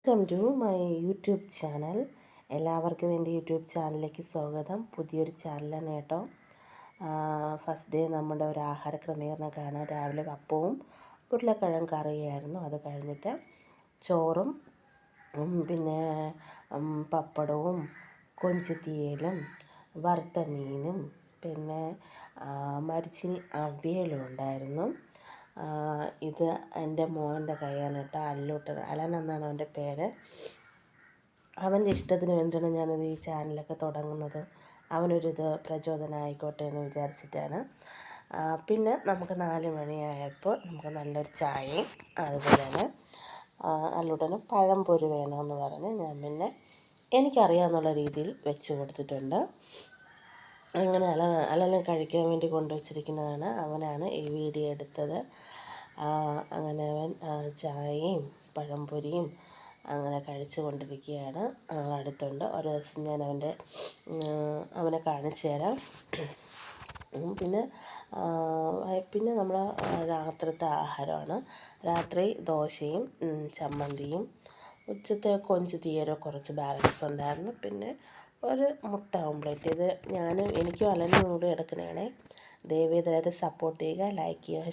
Welcome to my YouTube channel. എല്ലാവർക്കും എൻ്റെ YouTube ചാനലിലേക്ക് സ്വാഗതം. പുതിയൊരു ചാനലാണ് കേട്ടോ. ഫസ്റ്റ് ഡേ നമ്മുടെ ഒരു ആഹാര ക്രമീകരണമൊക്കെയാണ്. രാവിലെ അപ്പവും ഉരുളക്കിഴങ്ങ് കറിയായിരുന്നു. അത് കഴിഞ്ഞിട്ട് ചോറും പിന്നെ പപ്പടവും കൊഞ്ചുതീയലും വറുത്ത മീനും പിന്നെ മരിച്ചിനി അവിയലും ഉണ്ടായിരുന്നു. ഇത് എൻ്റെ മോൻ്റെ കൈയാണ് കേട്ടോ. അലൻ എന്നാണ് അവൻ്റെ പേര്. അവൻ്റെ ഇഷ്ടത്തിന് വേണ്ടിയാണ് ഞാനിത് ഈ ചാനലൊക്കെ തുടങ്ങുന്നത്. അവനൊരിത് പ്രചോദനം ആയിക്കോട്ടെ എന്ന് വിചാരിച്ചിട്ടാണ്. പിന്നെ നമുക്ക് 4 മണിയായപ്പോൾ നമുക്ക് നല്ലൊരു ചായയും അതുപോലെ തന്നെ അല്ലുടനെ പഴംപൊരി വേണമെന്ന് പറഞ്ഞ് ഞാൻ പിന്നെ എനിക്കറിയാമെന്നുള്ള രീതിയിൽ വെച്ച് കൊടുത്തിട്ടുണ്ട്. അങ്ങനെ അലനെ കഴിക്കാൻ വേണ്ടി കൊണ്ടുവച്ചിരിക്കുന്നതാണ്. അവനാണ് ഈ വീഡിയോ എടുത്തത്. അങ്ങനെ അവൻ ചായയും പഴംപൊരിയും അങ്ങനെ കഴിച്ചു കൊണ്ടിരിക്കുകയാണ്. അടുത്തുണ്ട്. ഒരു ദിവസം ഞാൻ അവനെ കാണിച്ചു തരാം. പിന്നെ നമ്മൾ രാത്രിത്തെ ആഹാരമാണ്. രാത്രി ദോശയും ചമ്മന്തിയും. ഉച്ചത്തെ കൊഞ്ചുതീയലും കുറച്ച് ബാലൻസ് ഉണ്ടായിരുന്നു. പിന്നെ ഒരു മുട്ട ഓംപ്ലേറ്റ്. ഇത് എനിക്കും അലനും കൂടി എടുക്കണേ. ദയവേത് സപ്പോർട്ട് ചെയ്യുക, ലൈക്ക് ചെയ്യുക.